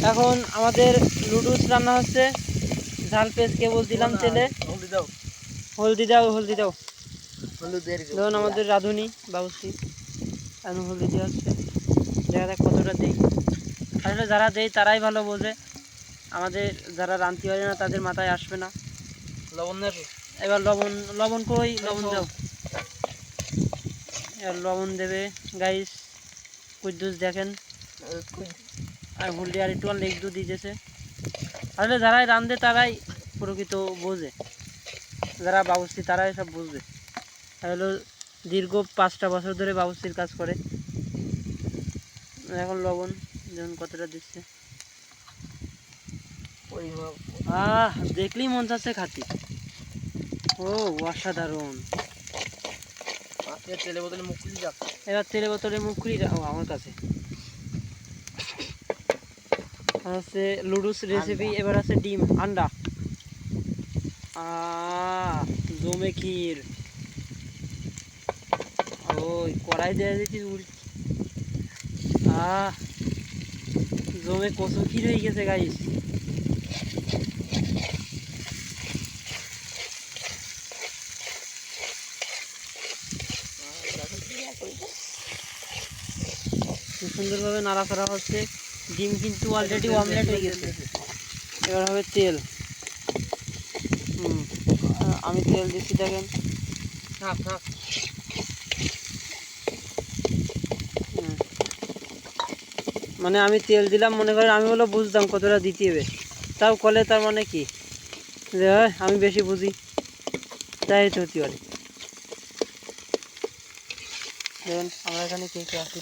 এখন আমাদের লুডুস রান্না হচ্ছে। ঝাল পেস্ট কেবল দিলাম তেলে। হলদি দাও, হলদি দাও। ধরুন আমাদের রাঁধুনি বাবুসি এখন হলদি দেওয়া হচ্ছে। দেখা যাক কতটা দেই। আসলে যারা দেয় তারাই ভালো বোঝে, আমাদের যারা রাঁধতে পারে না তাদের মাথায় আসবে না। লবণ দেবে এবার লবণ, লবণ কই, লবণ দাও। এবার লবণ দেবে গাইস, কুদ্দুস দেখেন। আর হলদি আর একটু একটু দিতেছে। আসলে যারাই রাঁধে তারাই প্রকৃত বোঝে, যারা বাবুর্চি তারাই সব বুঝবে। হলো দীর্ঘ 5টা বছর ধরে বাবুর্চির কাজ করে। এখন লবণ যেমন কতটা দিচ্ছে, দেখলেই মন চাচ্ছে খাতি। ও অসাধারণ। তেলে বোতলে মুখ খুলি যাক। এবার তেলে বোতলে মুখ খুলি আমার কাছে হচ্ছে লুডুস রেসিপি। এবার আছে ডিম আন্ডা, জমে ক্ষীর। ওই কড়াই দেওয়া দিচ্ছি, জমে কচু ক্ষীর হয়ে গেছে গাইস। খুব সুন্দরভাবে নাড়াচাড়া হচ্ছে। ডিম কিন্তু অলরেডি অমলেট হয়ে গেছে। এবার হবে তেল। আমি তেল দিচ্ছি দেখেন। মানে আমি তেল দিলাম, মনে করেন আমি হলো বুঝতাম কতটা দিতে হবে, তাও কলে তার মানে কি যে আমি বেশি বুঝি, তাই তো হতে পারে। দেখুন আমরা এখানে কে কে আসছি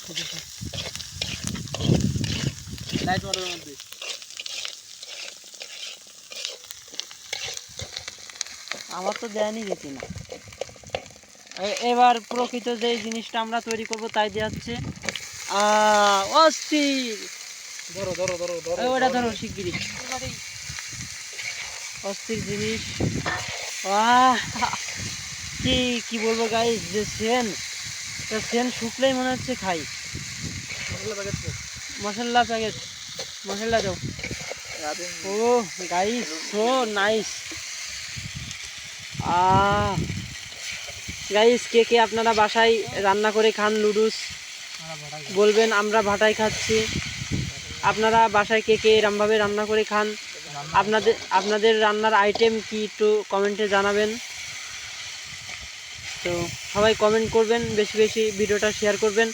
লাইট মারার মধ্যে। আমার তো দেয়নি গেছি না। এবার প্রকৃত যে জিনিসটা আমরা তৈরি করব তাই দেওয়া হচ্ছে। অস্থির, ধরো ধরো ধরো ধরো, ওটা ধরো শিগগিরি। অস্থির জিনিস। কি কি বলবো গাইস, যে সেন শুকলেই মনে হচ্ছে খাই। মশলা প্যাকেট, মশলা দাও। ও গাইস সো নাইস। গাইস কে কে আপনারা বাসায় রান্না করে খান লুডুস বলবেন, আমরা ভাটায় খাচ্ছি। আপনারা বাসায় কে কে এরমভাবে রান্না করে খান, আপনাদের রান্নার আইটেম কি একটু কমেন্টে জানাবেন। তো সবাই কমেন্ট করবেন, বেশি বেশি ভিডিওটা শেয়ার করবেন।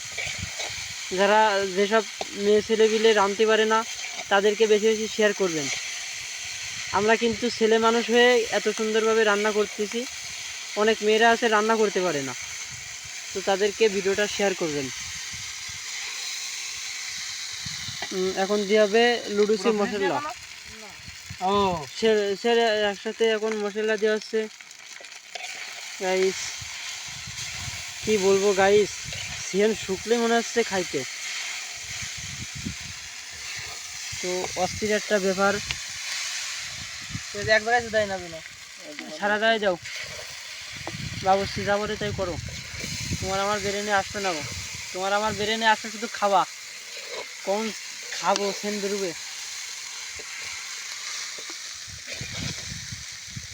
যারা যেসব মেয়ে ছেলেপিলে রাঁধতে পারে না তাদেরকে বেশি বেশি শেয়ার করবেন। আমরা কিন্তু ছেলে মানুষ হয়ে এত সুন্দরভাবে রান্না করতেছি, অনেক মেয়েরা আছে রান্না করতে পারে না, তো তাদেরকে ভিডিওটা শেয়ার করবেন। এখন দিয়ে হবে লুডুসের মশলা। সে একসাথে এখন মশলা দেওয়া হচ্ছে গাইস। কি বলবো গাইস, সিয়ান শুকলে মনে হচ্ছে খাইতে। তো অস্থির একটা ব্যাপার। এক জায়গায় দেয় না সারা গায়ে যাও বাবুর্চি যাবরে তাই করো। তোমার আমার বেরেনে আসবে না গো, তোমার আমার বেরেনে আসবে শুধু খাওয়া। কোন খাবো সেন বেরোবে।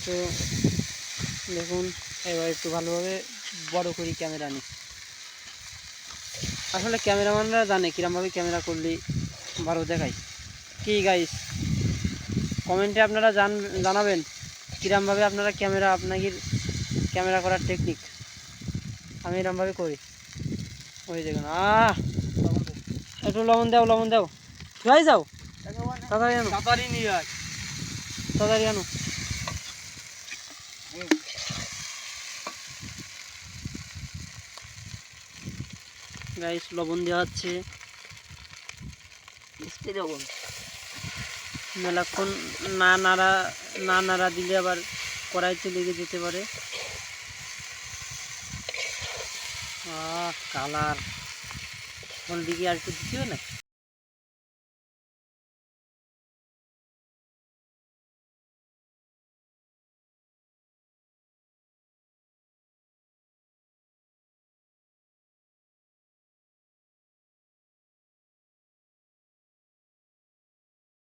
তো দেখুন এবার একটু ভালোভাবে বড় করি ক্যামেরা নিই। আসলে ক্যামেরাম্যানরা জানে কিরমভাবে ক্যামেরা করলে ভালো দেখায়। কি গাইস কমেন্টে আপনারা জানাবেন কিরমভাবে আপনারা আপনাদের ক্যামেরা করার টেকনিক। আমি এরমভাবে করি। ওই দেখুন একটু লবণ দাও, লবণ দাও। যাই যাও তাড়াতাড়ি আনো, তাড়াতাড়ি আনো। গাইস লবণ দেওয়া হচ্ছে। মেলাক্ষণ না নাড়া দিলে আবার কড়াইতে লেগে যেতে পারে। কালার হলদি কি আর একটু দিতে হবে না?